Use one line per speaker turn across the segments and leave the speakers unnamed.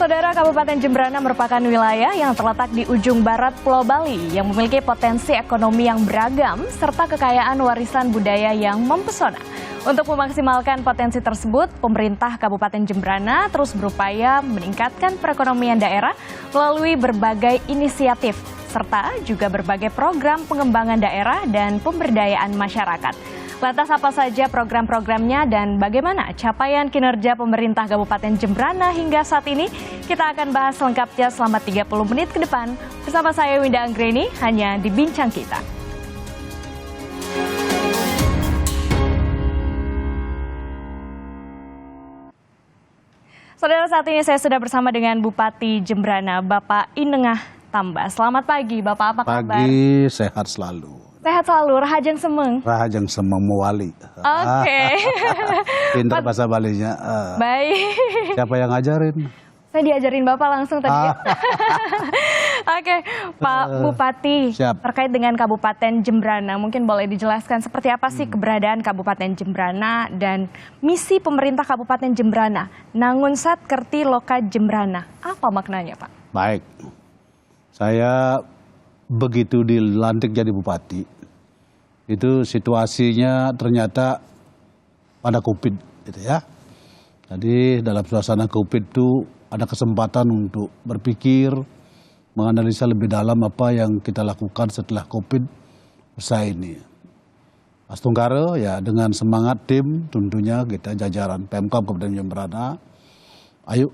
Saudara, Kabupaten Jembrana merupakan wilayah yang terletak di ujung barat Pulau Bali yang memiliki potensi ekonomi yang beragam serta kekayaan warisan budaya yang mempesona. Untuk memaksimalkan potensi tersebut, pemerintah Kabupaten Jembrana terus berupaya meningkatkan perekonomian daerah melalui berbagai inisiatif serta juga berbagai program pengembangan daerah dan pemberdayaan masyarakat. Lantas apa saja program-programnya dan bagaimana capaian kinerja pemerintah Kabupaten Jembrana hingga saat ini? Kita akan bahas lengkapnya selama 30 menit ke depan bersama saya Winda Anggreni hanya di Bincang Kita. Saudara, saat ini saya sudah bersama dengan Bupati Jembrana, Bapak Inengah Tamba. Selamat pagi, Bapak, apa kabar?
Pagi, sehat selalu.
Sehat selalu, Rahajeng Semeng.
Rahajeng Semeng Mewali.
Oke.
Pintar bahasa Balinya.
Baik.
Siapa yang ngajarin?
Saya diajarin Bapak langsung tadi. Oke, Pak Bupati,
Siap.
terkait dengan Kabupaten Jembrana, mungkin boleh dijelaskan seperti apa sih keberadaan Kabupaten Jembrana dan misi pemerintah Kabupaten Jembrana, Nangunsat Kerti Loka Jembrana. Apa maknanya, Pak?
Baik, saya begitu dilantik jadi bupati, itu situasinya ternyata pada COVID, gitu ya. Jadi dalam suasana COVID itu ada kesempatan untuk berpikir, menganalisa lebih dalam apa yang kita lakukan setelah COVID usai ini. Mas Tunggare ya dengan semangat tim tentunya kita jajaran Pemkab Kabupaten Jembrana, ayo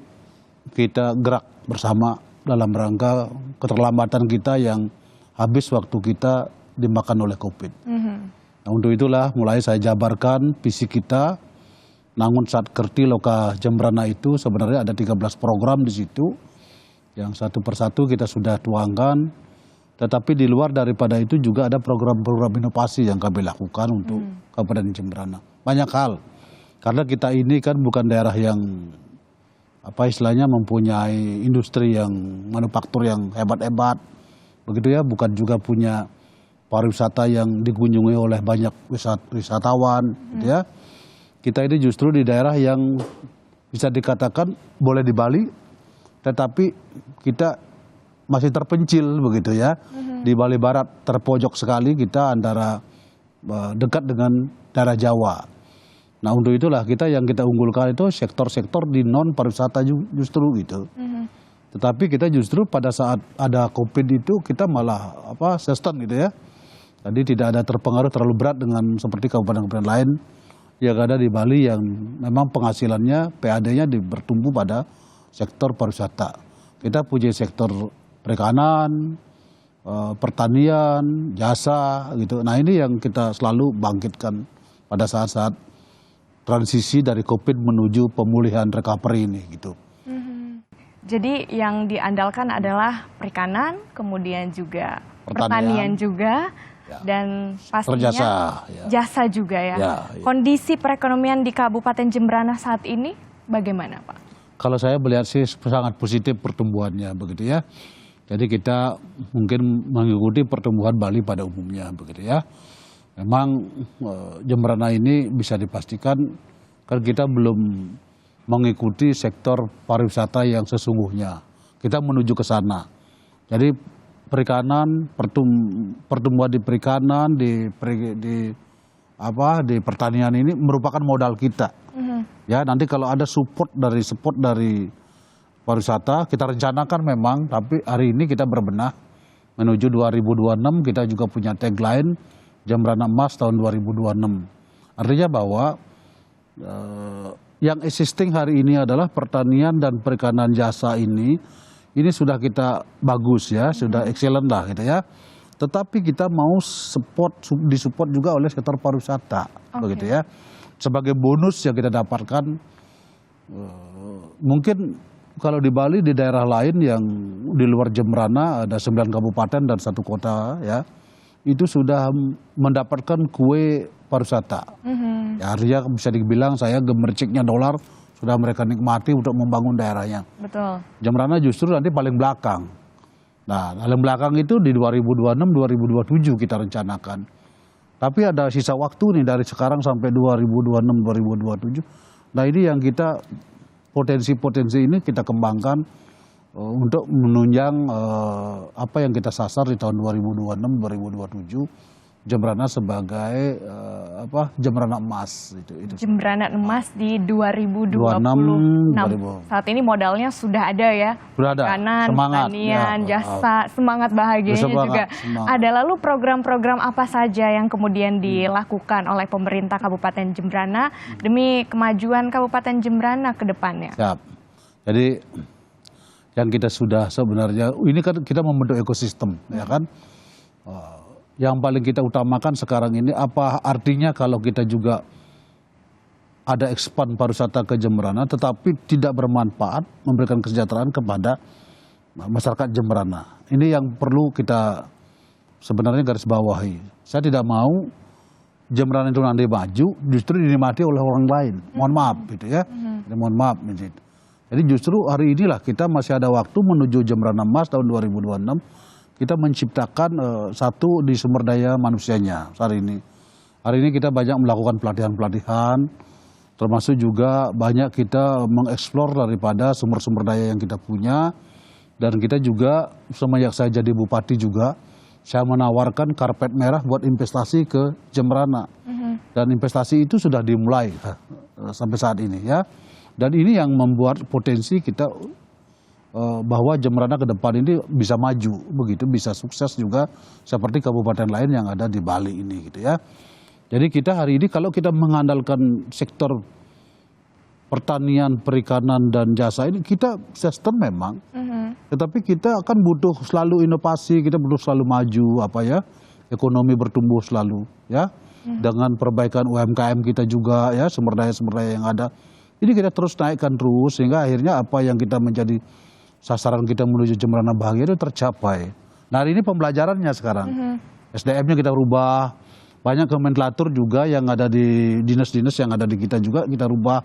kita gerak bersama dalam rangka keterlambatan kita yang habis waktu kita dimakan oleh COVID. Nah, untuk itulah mulai saya jabarkan visi kita, Nangunsat Kerti Loka Jembrana itu sebenarnya ada 13 program di situ, yang satu persatu kita sudah tuangkan, tetapi di luar daripada itu juga ada program-program inovasi yang kami lakukan untuk Kabupaten Jembrana. Banyak hal, karena kita ini kan bukan daerah yang apa istilahnya mempunyai industri yang manufaktur yang hebat-hebat, begitu ya, bukan juga punya pariwisata yang dikunjungi oleh banyak wisatawan, gitu ya. Kita ini justru di daerah yang bisa dikatakan boleh di Bali, tetapi kita masih terpencil, begitu ya. Di Bali Barat terpojok sekali, kita antara dekat dengan daerah Jawa. Nah, untuk itulah yang kita unggulkan itu sektor-sektor di non pariwisata justru gitu. Tetapi kita justru pada saat ada COVID itu kita malah sustain gitu ya. Jadi tidak ada terpengaruh terlalu berat dengan seperti kabupaten-kabupaten lain yang ada di Bali yang memang penghasilannya PAD-nya bertumbuh pada sektor pariwisata. Kita punya sektor perikanan, pertanian, jasa gitu. Nah, ini yang kita selalu bangkitkan pada saat-saat transisi dari COVID menuju pemulihan recovery ini gitu.
Jadi yang diandalkan adalah perikanan, kemudian juga pertanian juga, ya, dan pastinya jasa juga ya. Kondisi perekonomian di Kabupaten Jembrana saat ini bagaimana, Pak?
Kalau saya melihat sih sangat positif pertumbuhannya, begitu ya. Jadi kita mungkin mengikuti pertumbuhan Bali pada umumnya, begitu ya. Memang Jembrana ini bisa dipastikan kan kita belum mengikuti sektor pariwisata yang sesungguhnya. Kita menuju ke sana. Jadi perikanan, pertumbuhan di perikanan, di pertanian ini merupakan modal kita. Ya, nanti kalau ada support dari pariwisata, kita rencanakan memang, tapi hari ini kita berbenah menuju 2026, kita juga punya tagline Jembrana Emas tahun 2026. Artinya bahwa yang existing hari ini adalah pertanian dan perikanan jasa ini sudah kita bagus ya, sudah excellent lah gitu ya. Tetapi kita mau disupport juga oleh sektor pariwisata, begitu ya. Sebagai bonus yang kita dapatkan, mungkin kalau di Bali di daerah lain yang di luar Jembrana ada 9 kabupaten dan 1 kota ya, itu sudah mendapatkan kue pariwisata. Ya, artinya bisa dibilang saya gemerciknya dolar sudah mereka nikmati untuk membangun daerahnya.
Betul.
Jembrana justru nanti paling belakang. Nah, paling belakang itu di 2026-2027 kita rencanakan. Tapi ada sisa waktu nih dari sekarang sampai 2026-2027. Nah, ini yang kita potensi-potensi ini kita kembangkan untuk menunjang apa yang kita sasar di tahun 2026-2027, Jembrana sebagai Jembrana emas itu.
Jembrana emas di 2026. Saat ini modalnya sudah ada ya.
Sudah ada.
Kanan,
Semangat,
pertanian, jasa, semangat bahagianya juga. Ada lalu program-program apa saja yang kemudian dilakukan oleh pemerintah Kabupaten Jembrana demi kemajuan Kabupaten Jembrana ke depannya?
Siap. Jadi yang kita sudah sebenarnya, ini kan kita membentuk ekosistem, ya kan? Yang paling kita utamakan sekarang ini apa artinya kalau kita juga ada expand pariwisata ke Jembrana tetapi tidak bermanfaat memberikan kesejahteraan kepada masyarakat Jembrana. Ini yang perlu kita sebenarnya garis bawahi. Saya tidak mau Jembrana itu nanti maju justru dinikmati oleh orang lain. Mohon maaf gitu ya. Mohon maaf gitu. Jadi justru hari inilah kita masih ada waktu menuju Jembrana Emas tahun 2026. Kita menciptakan satu di sumber daya manusianya hari ini. Hari ini kita banyak melakukan pelatihan-pelatihan, termasuk juga banyak kita mengeksplor daripada sumber-sumber daya yang kita punya. Dan kita juga semenjak saya jadi bupati juga, saya menawarkan karpet merah buat investasi ke Jembrana. Dan investasi itu sudah dimulai sampai saat ini ya. Dan ini yang membuat potensi kita bahwa Jembrana ke depan ini bisa maju, begitu bisa sukses juga seperti kabupaten lain yang ada di Bali ini gitu ya. Jadi kita hari ini kalau kita mengandalkan sektor pertanian, perikanan dan jasa ini kita sistem memang, tetapi kita akan butuh selalu inovasi, kita butuh selalu maju ekonomi bertumbuh selalu ya, dengan perbaikan UMKM kita juga ya, sumber daya yang ada. Ini kita terus naikkan terus sehingga akhirnya apa yang kita menjadi sasaran kita menuju Jembrana bahagia itu tercapai. Nah hari ini pembelajarannya sekarang. SDM-nya kita rubah. Banyak nomenklatur juga yang ada di dinas-dinas yang ada di kita juga kita rubah.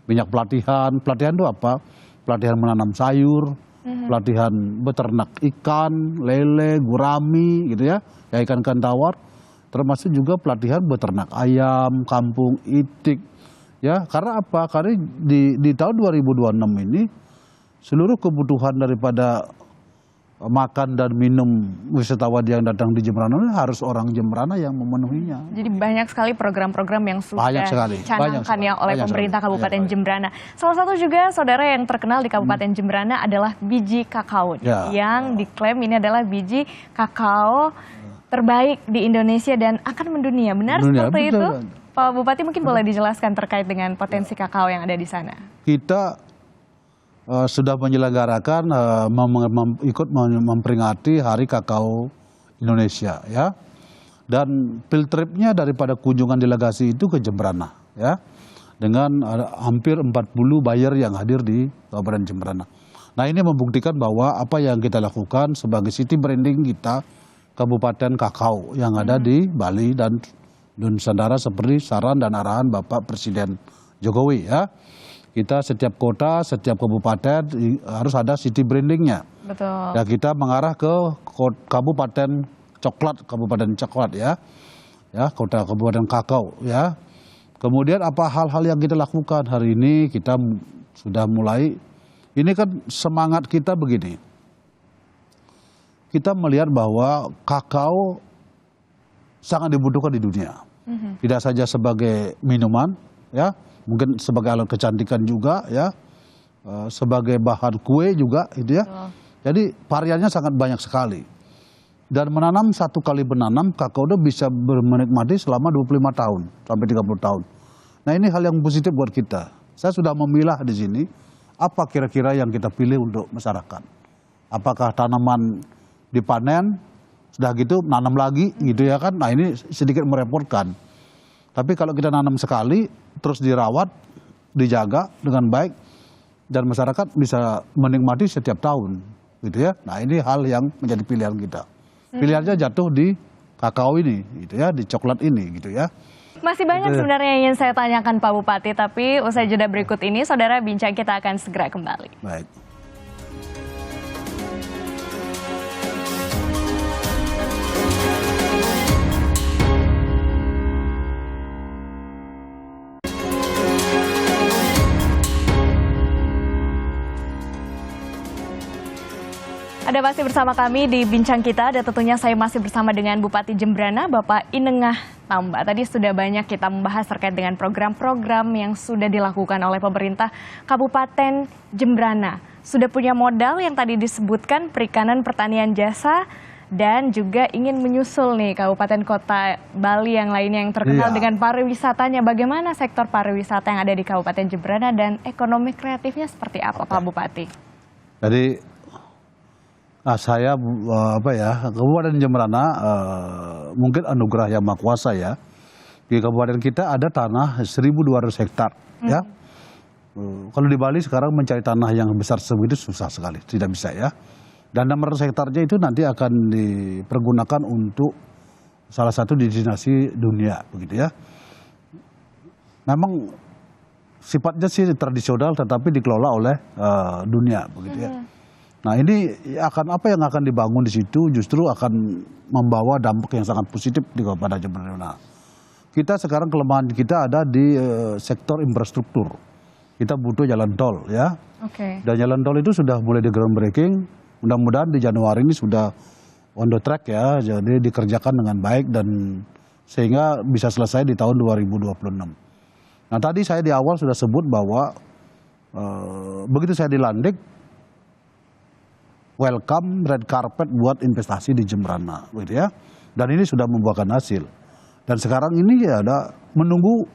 Banyak pelatihan. Pelatihan itu apa? Pelatihan menanam sayur, pelatihan beternak ikan, lele, gurami gitu ya. Ya ikan-ikan tawar. Termasuk juga pelatihan beternak ayam, kampung, itik. Ya, karena apa? Karena di tahun 2026 ini seluruh kebutuhan daripada makan dan minum wisatawan yang datang di Jembrana harus orang Jembrana yang memenuhinya.
Jadi banyak sekali program-program yang sudah dicanangkan ya oleh pemerintah Kabupaten Jembrana. Salah satu juga saudara yang terkenal di Kabupaten Jembrana adalah biji kakao yang diklaim ini adalah biji kakao terbaik di Indonesia dan akan mendunia. Benar seperti itu? Pak Bupati mungkin boleh dijelaskan terkait dengan potensi kakao yang ada di sana.
Kita sudah menyelenggarakan ikut memperingati Hari Kakao Indonesia ya. Dan field tripnya daripada kunjungan delegasi itu ke Jembrana ya. Dengan hampir 40 buyer yang hadir di Kabupaten Jembrana. Nah ini membuktikan bahwa apa yang kita lakukan sebagai city branding kita Kabupaten Kakao yang ada di Bali dan Nusantara seperti saran dan arahan Bapak Presiden Jokowi ya. Kita setiap kota, setiap kabupaten harus ada city brandingnya.
Betul.
Ya kita mengarah ke kabupaten coklat ya, kota kabupaten kakao ya. Kemudian apa hal-hal yang kita lakukan hari ini kita sudah mulai. Ini kan semangat kita begini. Kita melihat bahwa kakao sangat dibutuhkan di dunia. Tidak saja sebagai minuman ya. Mungkin sebagai alat kecantikan juga ya, sebagai bahan kue juga gitu ya. Jadi variannya sangat banyak sekali. Dan menanam satu kali menanam kakao itu bisa menikmati selama 25 tahun sampai 30 tahun. Nah ini hal yang positif buat kita. Saya sudah memilah di sini apa kira-kira yang kita pilih untuk masyarakat. Apakah tanaman dipanen, sudah gitu nanam lagi gitu ya kan. Nah ini sedikit merepotkan. Tapi kalau kita nanam sekali, terus dirawat, dijaga dengan baik, dan masyarakat bisa menikmati setiap tahun, gitu ya. Nah ini hal yang menjadi pilihan kita. Pilihannya jatuh di kakao ini, gitu ya, di coklat ini, gitu ya.
Masih banyak sebenarnya yang ingin saya tanyakan Pak Bupati, tapi usai jeda berikut ini, saudara bincang kita akan segera kembali.
Baik.
Anda masih bersama kami di Bincang Kita dan tentunya saya masih bersama dengan Bupati Jembrana, Bapak Inengah Tamba. Tadi sudah banyak kita membahas terkait dengan program-program yang sudah dilakukan oleh pemerintah Kabupaten Jembrana. Sudah punya modal yang tadi disebutkan perikanan, pertanian, jasa, dan juga ingin menyusul nih kabupaten kota Bali yang lainnya yang terkenal dengan pariwisatanya. Bagaimana sektor pariwisata yang ada di Kabupaten Jembrana dan ekonomi kreatifnya seperti apa, Pak Bupati?
Jadi saya Kabupaten Jembrana mungkin anugerah yang maha kuasa ya. Di kabupaten kita ada tanah 1.200 hektar ya. Kalau di Bali sekarang mencari tanah yang besar sebegitu susah sekali, tidak bisa ya. Dan 600 hektarnya itu nanti akan dipergunakan untuk salah satu destinasi dunia begitu ya. Memang sifatnya sih tradisional tetapi dikelola oleh dunia begitu ya. Nah ini apa yang akan dibangun di situ justru akan membawa dampak yang sangat positif di Kabupaten Jembrana. Kita sekarang kelemahan kita ada di sektor infrastruktur. Kita butuh jalan tol ya. Dan jalan tol itu sudah mulai di groundbreaking. Mudah-mudahan di Januari ini sudah on the track ya. Jadi dikerjakan dengan baik dan sehingga bisa selesai di tahun 2026. Nah tadi saya di awal sudah sebut bahwa begitu saya dilantik, welcome red carpet buat investasi di Jembrana, gitu ya. Dan ini sudah membuahkan hasil. Dan sekarang ini ya ada menunggu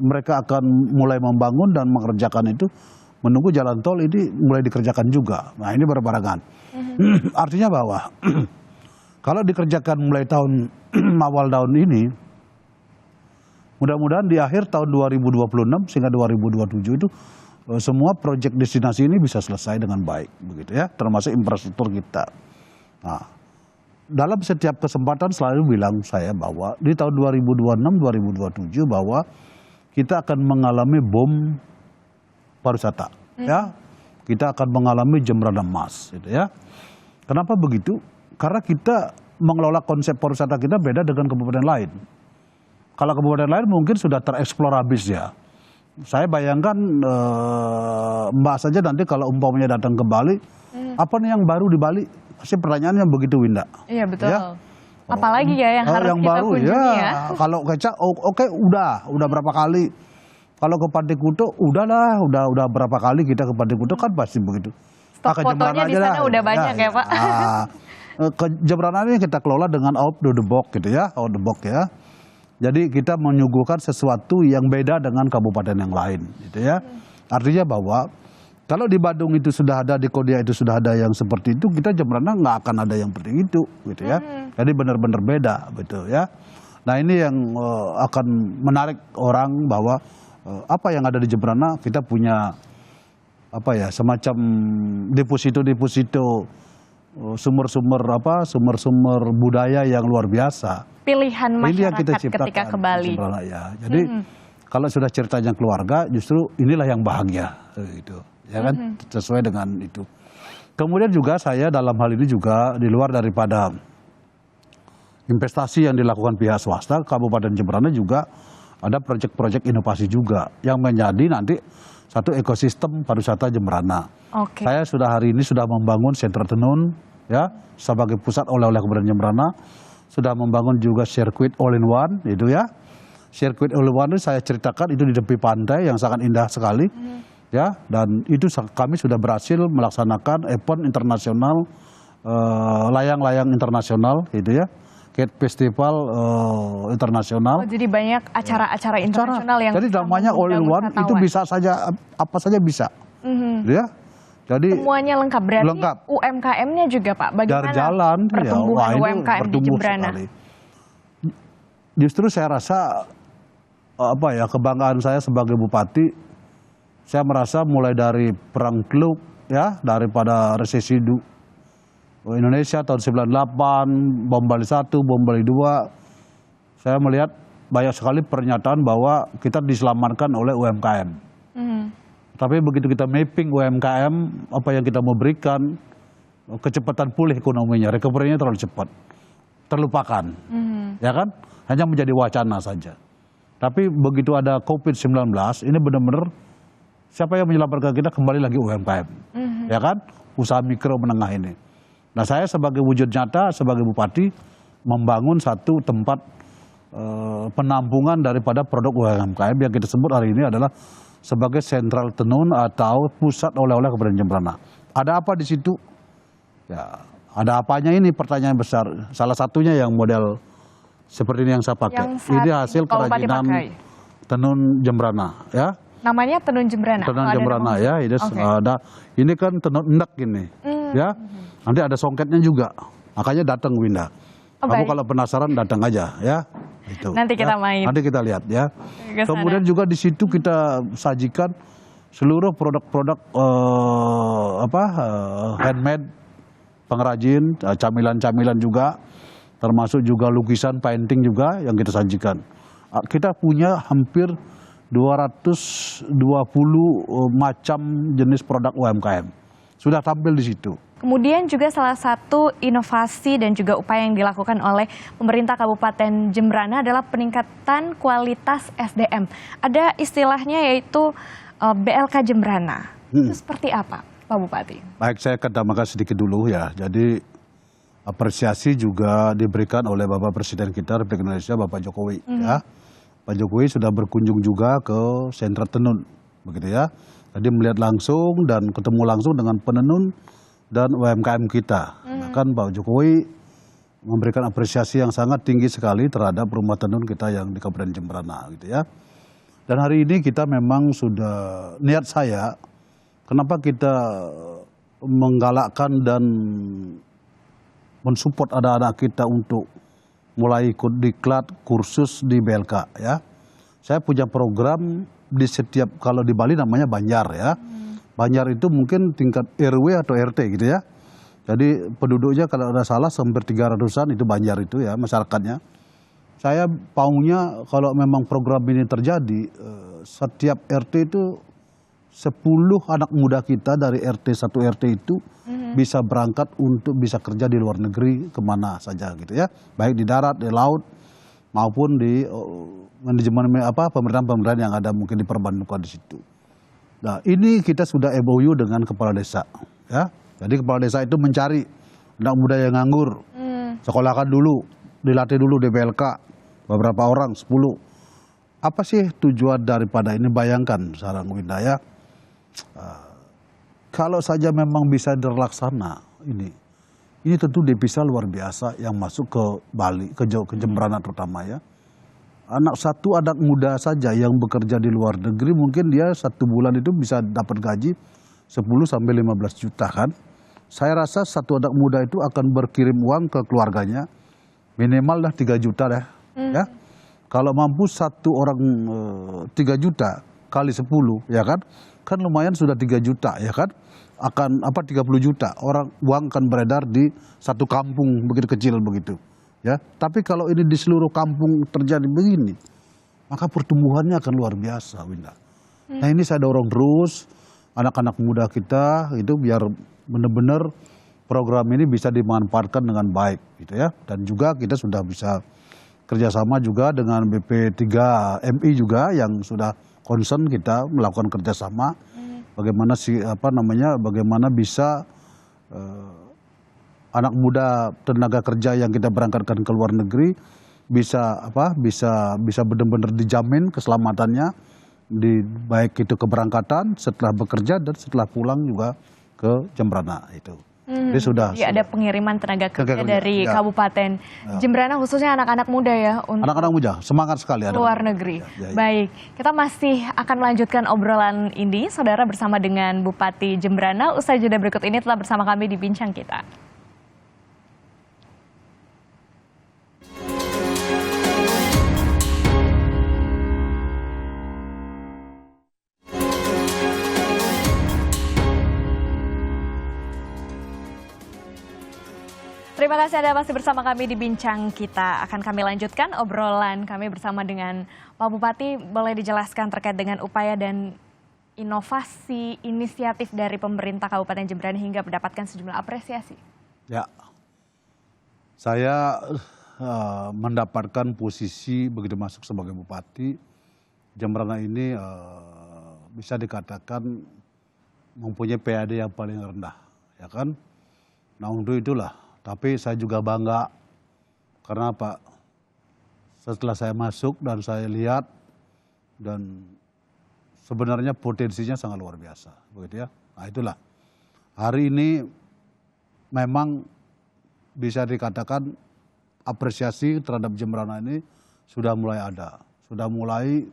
mereka akan mulai membangun dan mengerjakan itu, menunggu jalan tol ini mulai dikerjakan juga. Nah ini berbarengan. Artinya bahwa kalau dikerjakan mulai tahun awal tahun ini, mudah-mudahan di akhir tahun 2026 sehingga 2027 itu semua proyek destinasi ini bisa selesai dengan baik, begitu ya, termasuk infrastruktur kita. Nah, dalam setiap kesempatan selalu bilang saya bahwa di tahun 2026-2027 bahwa kita akan mengalami boom pariwisata, ya, kita akan mengalami Jembrana emas, gitu ya. Kenapa begitu? Karena kita mengelola konsep pariwisata kita beda dengan kabupaten lain. Kalau kabupaten lain mungkin sudah tereksplor habis ya. Saya bayangkan Mbak saja nanti kalau umpamanya datang ke Bali, apa nih yang baru di Bali? Pasti pertanyaannya begitu, Winda. Iya
betul. Ya? Apalagi ya yang harus yang kita baru, kunjungi ya.
Kalau kecak, oke, udah berapa kali. Kalau ke Pantai Kuto, udah berapa kali kita ke Pantai Kuto kan pasti begitu.
Stok fotonya di sana udah banyak ya Pak.
Ke Jembrana ini kita kelola dengan out the box gitu ya, out the box ya. Jadi kita menyuguhkan sesuatu yang beda dengan kabupaten yang lain, gitu ya. Artinya bahwa kalau di Badung itu sudah ada, di Kodia itu sudah ada yang seperti itu, kita Jembrana nggak akan ada yang seperti itu, gitu ya. Jadi benar-benar beda, betul ya. Nah ini yang akan menarik orang bahwa apa yang ada di Jembrana kita punya apa ya semacam deposito sumber-sumber budaya yang luar biasa.
Pilihan masyarakat ketika ke Bali.
Ya. Jadi kalau sudah ceritanya keluarga, justru inilah yang bahagia, gitu, ya kan, sesuai dengan itu. Kemudian juga saya dalam hal ini juga di luar daripada investasi yang dilakukan pihak swasta, Kabupaten Jembrana juga ada proyek-proyek inovasi juga yang menjadi nanti satu ekosistem pariwisata Jembrana. Saya hari ini sudah membangun sentra tenun, ya, sebagai pusat oleh-oleh Kabupaten Jembrana. Sudah membangun juga sirkuit all in one, itu ya. Sirkuit all in one itu saya ceritakan itu di tepi pantai yang sangat indah sekali, ya. Dan itu kami sudah berhasil melaksanakan event internasional, layang-layang internasional, itu ya. Kite Festival internasional.
Jadi banyak acara-acara internasional yang.
Jadi namanya all in one itu bisa saja apa saja bisa, ya. Jadi
semuanya lengkap, berarti UMKM-nya juga Pak, bagaimana
jalan,
pertumbuhan UMKM di Jembrana?
Justru saya rasa kebanggaan saya sebagai bupati, saya merasa mulai dari perang Teluk ya, daripada resesi Indonesia tahun 98, bom Bali 1, bom Bali 2, saya melihat banyak sekali pernyataan bahwa kita diselamatkan oleh UMKM. Tapi begitu kita mapping UMKM, apa yang kita mau berikan, kecepatan pulih ekonominya, recovery-nya terlalu cepat, terlupakan, ya kan? Hanya menjadi wacana saja. Tapi begitu ada COVID-19, ini benar-benar siapa yang menyelamatkan kita kembali lagi UMKM, ya kan? usaha mikro menengah ini. Nah saya sebagai wujud nyata, sebagai bupati, membangun satu tempat penampungan daripada produk UMKM yang kita sebut hari ini adalah sebagai sentral tenun atau pusat oleh-oleh Kabupaten Jembrana. Ada apa di situ? Ya, ada apanya ini pertanyaan besar. Salah satunya yang model seperti ini yang saya pakai. Ini hasil kerajinan tenun Jembrana, ya.
Namanya tenun Jembrana.
Tenun Jembrana ya. Ini ada. Ini kan tenun endek ini, ya. Nanti ada songketnya juga. Makanya datang Winda. Kamu kalau penasaran datang aja, ya. Itu.
Nanti kita main.
Nanti kita lihat ya. Kemudian juga di situ kita sajikan seluruh produk-produk handmade, pengrajin, camilan-camilan juga, termasuk juga lukisan, painting juga yang kita sajikan. Kita punya hampir 220 macam jenis produk UMKM. Sudah tampil di situ.
Kemudian juga salah satu inovasi dan juga upaya yang dilakukan oleh pemerintah Kabupaten Jembrana adalah peningkatan kualitas SDM. Ada istilahnya yaitu BLK Jembrana. Itu seperti apa, Pak Bupati?
Baik, saya katakan sedikit dulu ya. Jadi apresiasi juga diberikan oleh Bapak Presiden kita Republik Indonesia, Bapak Jokowi. Ya. Pak Jokowi sudah berkunjung juga ke sentra tenun, begitu ya. Jadi melihat langsung dan ketemu langsung dengan penenun dan UMKM kita. Bahkan Pak Jokowi memberikan apresiasi yang sangat tinggi sekali terhadap rumah tenun kita yang di Kabupaten Jembrana, gitu ya. Dan hari ini kita memang sudah, niat saya, kenapa kita menggalakkan dan mensupport anak-anak kita untuk mulai ikut diklat kursus di BLK, ya. Saya punya program di setiap, kalau di Bali namanya Banjar, ya. Banjar itu mungkin tingkat RW atau RT gitu ya. Jadi penduduknya kalau ada salah hampir 300-an itu Banjar itu ya masyarakatnya. Saya maunya kalau memang program ini terjadi, setiap RT itu 10 anak muda kita dari RT 1 RT itu bisa berangkat untuk bisa kerja di luar negeri kemana saja gitu ya. Baik di darat, di laut maupun di manajemen pemerintahan-pemerintahan yang ada mungkin diperbantukan di situ. Nah ini kita sudah MOU dengan kepala desa, ya. Jadi kepala desa itu mencari anak muda yang nganggur, sekolahkan dulu, dilatih dulu di BLK, beberapa orang, 10. Apa sih tujuan daripada ini? Bayangkan sekarang Winda ya, kalau saja memang bisa terlaksana ini tentu devisa luar biasa yang masuk ke Bali, ke Jembrana terutama ya. Anak muda saja yang bekerja di luar negeri mungkin dia 1 bulan itu bisa dapat gaji 10 sampai 15 juta kan. Saya rasa satu anak muda itu akan berkirim uang ke keluarganya minimal 3 juta deh. Ya. Kalau mampu satu orang 3 juta kali 10 ya kan. Kan lumayan sudah 3 juta ya kan. Akan 30 juta uang akan beredar di satu kampung begitu kecil begitu. Ya, tapi kalau ini di seluruh kampung terjadi begini, maka pertumbuhannya akan luar biasa, Winda. Nah ini saya dorong terus anak-anak muda kita itu biar benar-benar program ini bisa dimanfaatkan dengan baik, gitu ya. Dan juga kita sudah bisa kerjasama juga dengan BP3MI juga yang sudah concern kita melakukan kerjasama. Bagaimana bagaimana bisa anak muda tenaga kerja yang kita berangkatkan ke luar negeri bisa benar-benar dijamin keselamatannya baik itu keberangkatan, setelah bekerja dan setelah pulang juga ke Jembrana itu. Jadi
ada pengiriman tenaga kerja dari Kabupaten Jembrana khususnya anak-anak muda ya untuk
anak-anak muda semangat sekali
luar negeri. Baik, kita masih akan melanjutkan obrolan ini saudara bersama dengan Bupati Jembrana. Usai jeda berikut ini tetap bersama kami di Bincang Kita. Terima kasih Anda masih bersama kami di Bincang Kita. Akan kami lanjutkan obrolan kami bersama dengan Pak Bupati. Boleh dijelaskan terkait dengan upaya dan inovasi inisiatif dari pemerintah Kabupaten Jembrana hingga mendapatkan sejumlah apresiasi?
Ya, saya mendapatkan posisi begitu masuk sebagai Bupati. Jembrana ini bisa dikatakan mempunyai PAD yang paling rendah. ya kan. Nah untuk itulah, tapi saya juga bangga karena apa? Setelah saya masuk dan saya lihat dan sebenarnya potensinya sangat luar biasa, begitu ya. Nah itulah, hari ini memang bisa dikatakan apresiasi terhadap Jembrana ini sudah mulai ada, sudah mulai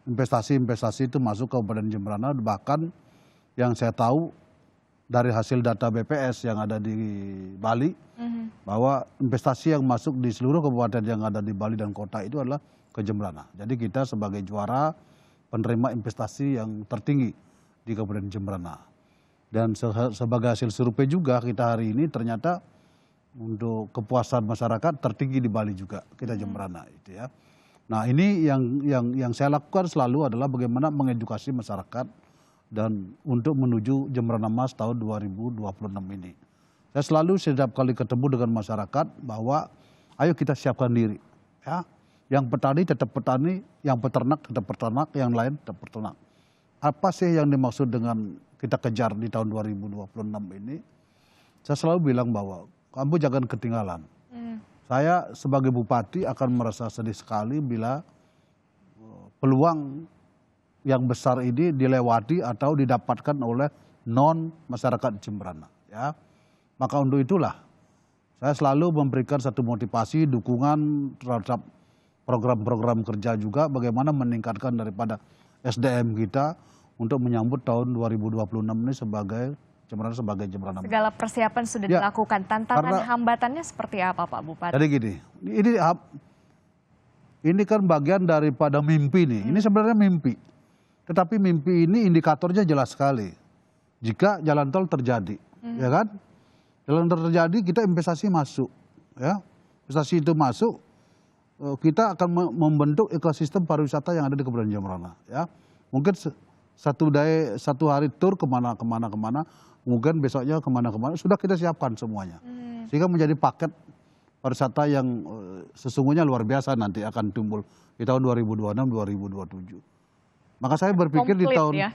investasi-investasi itu masuk ke Kabupaten Jembrana, bahkan yang saya tahu dari hasil data BPS yang ada di Bali, bahwa investasi yang masuk di seluruh kabupaten yang ada di Bali dan kota itu adalah ke Jembrana. Jadi kita sebagai juara penerima investasi yang tertinggi di Kabupaten Jembrana. Dan sebagai hasil survei juga kita hari ini ternyata untuk kepuasan masyarakat tertinggi di Bali juga, kita Jembrana itu ya. Nah ini yang saya lakukan selalu adalah bagaimana mengedukasi masyarakat dan untuk menuju Jembrana Emas tahun 2026 ini. Saya selalu setiap kali ketemu dengan masyarakat bahwa ayo kita siapkan diri. Ya. Yang petani tetap petani, yang peternak tetap peternak, yang lain tetap peternak. Apa sih yang dimaksud dengan kita kejar di tahun 2026 ini? Saya selalu bilang bahwa kamu jangan ketinggalan. Saya sebagai bupati akan merasa sedih sekali bila peluang yang besar ini dilewati atau didapatkan oleh non masyarakat Jembrana. Ya. Maka untuk itulah saya selalu memberikan satu motivasi, dukungan terhadap program-program kerja juga bagaimana meningkatkan daripada SDM kita untuk menyambut tahun 2026 ini sebagai Jembrana Emas.
Segala persiapan sudah dilakukan. Tantangan hambatannya seperti apa Pak Bupati?
Jadi gini, ini kan bagian daripada mimpi nih. Ini sebenarnya mimpi. Tetapi mimpi ini indikatornya jelas sekali. Jika jalan tol terjadi, ya kan? Jalan tol terjadi, kita investasi masuk, ya. Investasi itu masuk, kita akan membentuk ekosistem pariwisata yang ada di Kabupaten Jembrana, ya. Mungkin satu hari tur kemana, mungkin besoknya kemana, sudah kita siapkan semuanya. Sehingga menjadi paket pariwisata yang sesungguhnya luar biasa nanti akan timbul di tahun 2026-2027. Maka saya berpikir
komplit
di tahun
ya?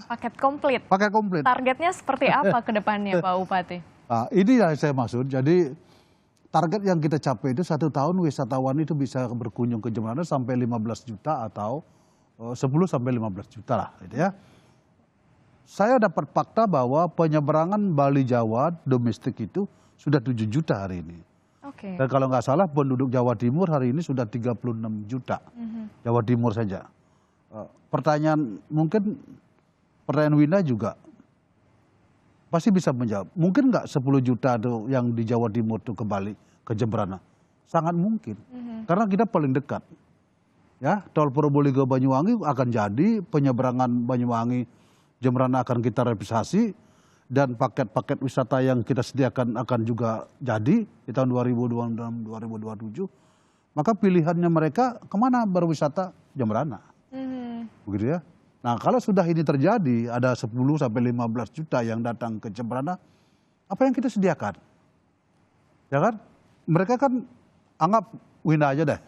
Paket komplit.
Paket komplit.
Targetnya seperti apa ke depannya Pak Bupati?
Nah, ini yang saya maksud. Jadi target yang kita capai itu 1 tahun wisatawan itu bisa berkunjung ke Jembrana sampai 15 juta atau 10 sampai 15 juta lah, gitu ya. Saya dapat fakta bahwa penyeberangan Bali Jawa domestik itu sudah 7 juta hari ini.
Oke.
Dan kalau nggak salah penduduk Jawa Timur hari ini sudah 36 juta. Jawa Timur saja. Pertanyaan Winda juga pasti bisa menjawab. Mungkin nggak 10 juta tuh yang di Jawa Timur tuh ke Bali, ke Jembrana? Sangat mungkin. Karena kita paling dekat. Ya, tol Probolinggo Banyuwangi akan jadi, penyeberangan Banyuwangi Jembrana akan kita revisasi, dan paket-paket wisata yang kita sediakan akan juga jadi di tahun 2026-2027. Maka pilihannya mereka kemana berwisata? Jembrana. Begitu ya. Nah kalau sudah ini terjadi, ada 10 sampai 15 juta yang datang ke Jembrana, apa yang kita sediakan? Ya kan? Mereka kan anggap Winda aja deh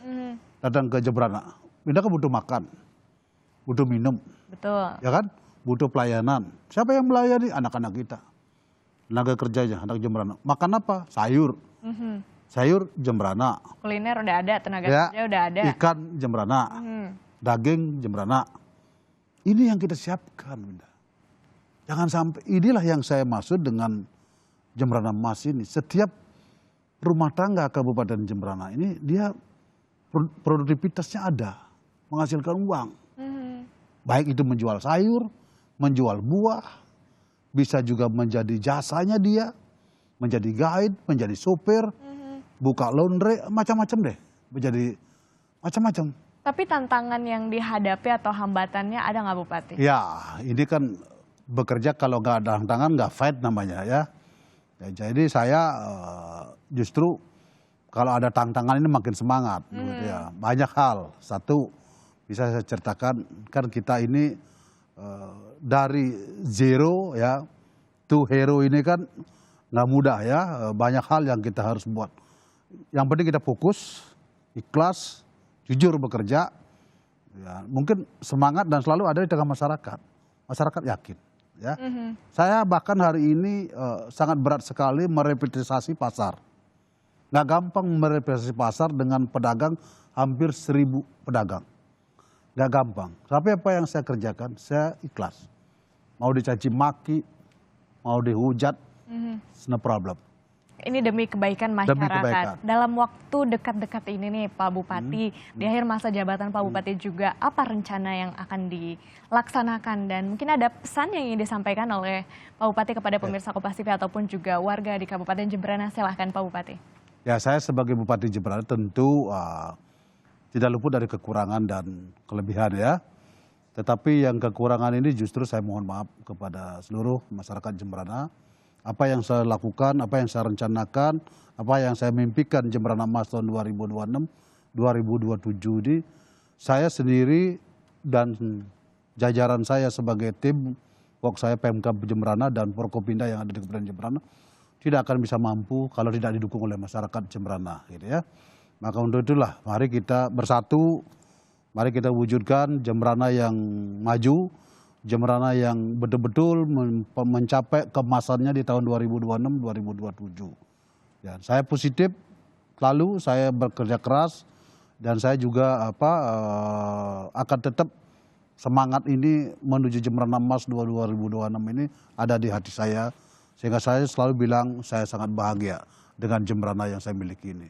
datang ke Jembrana. Winda kan butuh makan, butuh minum.
Betul.
Ya kan? Butuh pelayanan. Siapa yang melayani? Anak-anak kita. Tenaga kerjanya, anak Jembrana. Makan apa? Sayur. Sayur Jembrana.
Kuliner udah ada, tenaga kerja udah ada.
Ikan Jembrana. Daging Jembrana. Ini yang kita siapkan, Winda. Jangan sampai, inilah yang saya maksud dengan Jembrana Emas ini. Setiap rumah tangga Kabupaten Jembrana ini, dia produktivitasnya ada, menghasilkan uang. Baik itu menjual sayur, menjual buah, bisa juga menjadi jasanya dia, menjadi guide, menjadi sopir, buka laundry, macam-macam deh, menjadi macam-macam.
Tapi tantangan yang dihadapi atau hambatannya ada nggak Bupati?
Ya, ini kan bekerja kalau nggak ada tantangan nggak fight namanya ya. Jadi saya justru kalau ada tantangan ini makin semangat. Gitu ya. Banyak hal. Satu bisa saya ceritakan, kan kita ini dari zero ya to hero ini kan nggak mudah ya. Banyak hal yang kita harus buat. Yang penting kita fokus, ikhlas, jujur bekerja, ya, mungkin semangat dan selalu ada di tengah masyarakat. Masyarakat yakin. Ya. Saya bahkan hari ini sangat berat sekali merevitalisasi pasar. Nggak gampang merevitalisasi pasar dengan pedagang hampir 1.000 pedagang. Nggak gampang. Tapi apa yang saya kerjakan, saya ikhlas. Mau dicaci maki, mau dihujat, no problem.
Ini demi kebaikan masyarakat.
Demi kebaikan.
Dalam waktu dekat-dekat ini nih Pak Bupati, di akhir masa jabatan Pak Bupati juga, apa rencana yang akan dilaksanakan? Dan mungkin ada pesan yang ingin disampaikan oleh Pak Bupati kepada pemirsa Kompas TV ataupun juga warga di Kabupaten Jemberana. Silahkan Pak Bupati.
Ya, saya sebagai Bupati Jemberana tentu tidak luput dari kekurangan dan kelebihan ya. Tetapi yang kekurangan ini justru saya mohon maaf kepada seluruh masyarakat Jemberana. Apa yang saya lakukan, apa yang saya rencanakan, apa yang saya mimpikan Jemberana Emas tahun 2026, 2027 ini, saya sendiri dan jajaran saya sebagai tim, saya Pemkab Jemberana dan Forkopimda yang ada di Kabupaten Jemberana, tidak akan bisa mampu kalau tidak didukung oleh masyarakat Jemberana, gitu ya. Maka untuk itulah, mari kita bersatu, mari kita wujudkan Jemberana yang maju, Jemberana yang betul-betul mencapai kemasannya di tahun 2026-2027. Ya, saya positif, lalu saya bekerja keras, dan saya juga akan tetap semangat ini menuju Jemberana Emas 2026 ini ada di hati saya. Sehingga saya selalu bilang saya sangat bahagia dengan Jemberana yang saya miliki ini.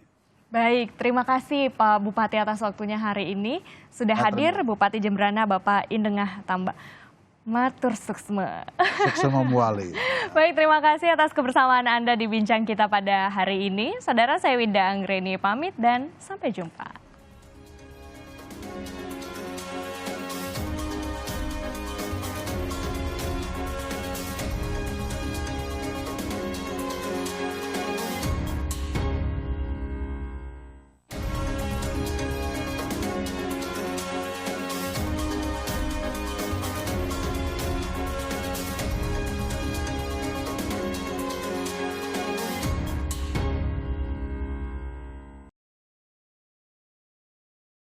Baik, terima kasih Pak Bupati atas waktunya hari ini. Sudah hadir Bupati Jemberana Bapak Indengah Tambak. Matur suksma.
Suksma muali.
Baik, terima kasih atas kebersamaan Anda di Bincang Kita pada hari ini. Saudara, saya Winda Anggreni pamit dan sampai jumpa.